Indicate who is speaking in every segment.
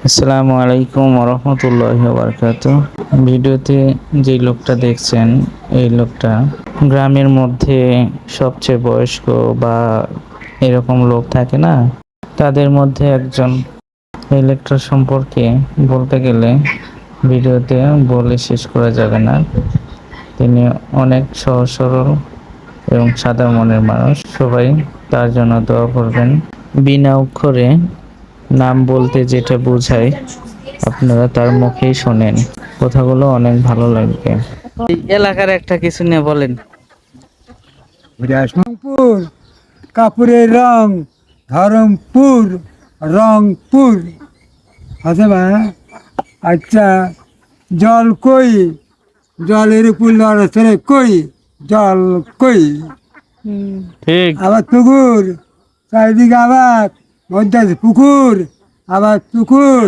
Speaker 1: আসসালামু আলাইকুম ওরহমতুল্লাহি ওয়াবারাকাতুহ। ভিডিওতে যে লোকটা দেখছেন, এই লোকটা গ্রামের মধ্যে সবচেয়ে বয়স্ক বা এরকম লোক থাকে না, তাদের মধ্যে একজন। এই লোকটার সম্পর্কে বলতে গেলে ভিডিওতে বলে শেষ করা যাবে না। তিনি অনেক সহজ সরল এবং সাদা মনের মানুষ। সবাই তার জন্য দোয়া করবেন। বিনা অক্ষরে নাম বলতে যেটা বোঝায়, আপনারা তার মুখেই শোনেন। কথাগুলো অনেক ভালো লাগবে। এই এলাকার একটা কিছু নিয়ে বলেন।
Speaker 2: রংপুর, কাপড়ের রং ধরমপুর, রংপুর আছে বা। আচ্ছা, জল কই, জলের উপর লড়ে কই, জল কই।
Speaker 1: ঠিক।
Speaker 2: আবার পুকুর, চারিদিকে আবার মধ্যে আছে পুকুর, আবার পুকুর।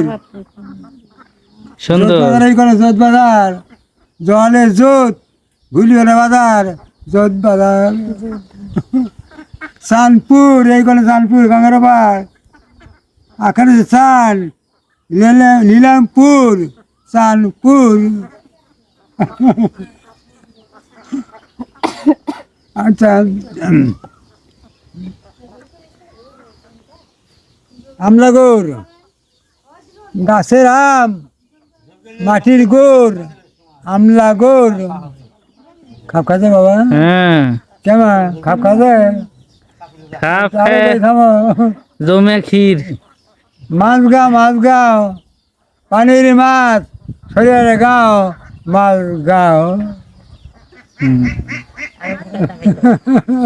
Speaker 1: সুন্দর।
Speaker 2: এই করে জোত বাজার, জলের জোত, ভুলিওনা বাজার, জোত বাজার। চানপুর, এই করে চানপুর গঙ্গার পার, আখানে চান, নীলামপুর, চানপুর। আচ্ছা, আমলাগোর, গাছের আম, মাটির গোর, আমলাগোর। খাপ খাতে বাবা,
Speaker 1: হ্যাঁ,
Speaker 2: কেমন খাপ খাতে? খামো
Speaker 1: জমে ক্ষীর।
Speaker 2: মাছগাঁও, মাছগাঁও, পানির মাছ, সরিয়ার গাঁও, মাছগাঁও।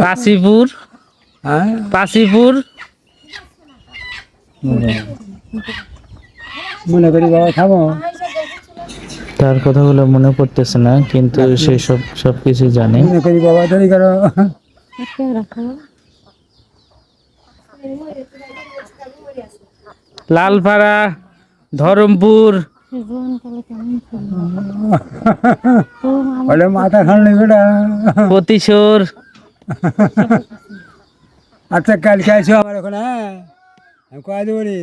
Speaker 1: কাশীপুর,
Speaker 2: হ্যাঁ,
Speaker 1: কাশীপুর।
Speaker 2: মনে করি বাবা খাবো।
Speaker 1: তার কথাগুলো মনে পড়তেছে না, কিন্তু সে সবকিছু জানে।
Speaker 2: মনে করি বাবা তৈরি করো।
Speaker 1: লালপাড়া, ধরমপুর।
Speaker 2: বলে মাথা খান বেটা।
Speaker 1: প্রতিশোর।
Speaker 2: আচ্ছা, কালকে আসো আমার ওখানে, হ্যাঁ আমি কয়ে দেবো রে।